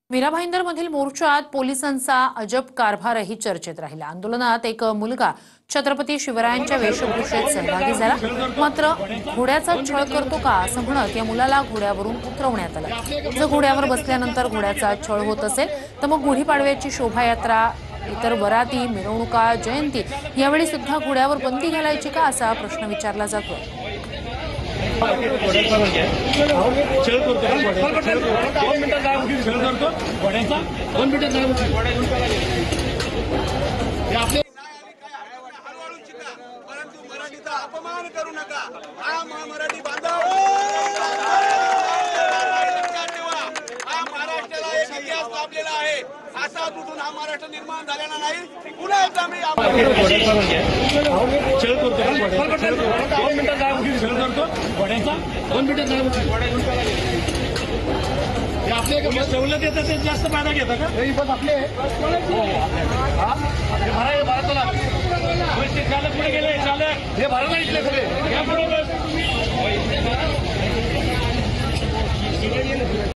मीरा भाईंदरमधील मोर्चात पोलिसांचा अजब कारभारही चर्चेत राहिला। आंदोलनात एक मुलगा छत्रपती शिवरायांच्या वेशभूषेत सहभागी झाला, मात्र घोड्याचा छळ करतो का असं म्हणत या मुलाला घोड्यावरून उतरवण्यात आलं। जर घोड्यावर बसल्यानंतर घोड्याचा छळ होत असेल तर मग गुढीपाडव्याची शोभायात्रा, इतर वराती, मिरवणुका, जयंती यावेळी सुद्धा घोड्यावर बंदी घालायची का असा प्रश्न विचारला जातोय। अपमान करू नका। हा मराठी बांधव, हा महाराष्ट्राला एक इतिहास लाभलेला आहे। असा कुठून हा महाराष्ट्र निर्माण झालेला नाही। पुन्हा एकदा आम्ही आपले सवलत येतात ते जास्त फायदा घेता का? आपले चालक पुढे गेले, चालक हे भारत इथले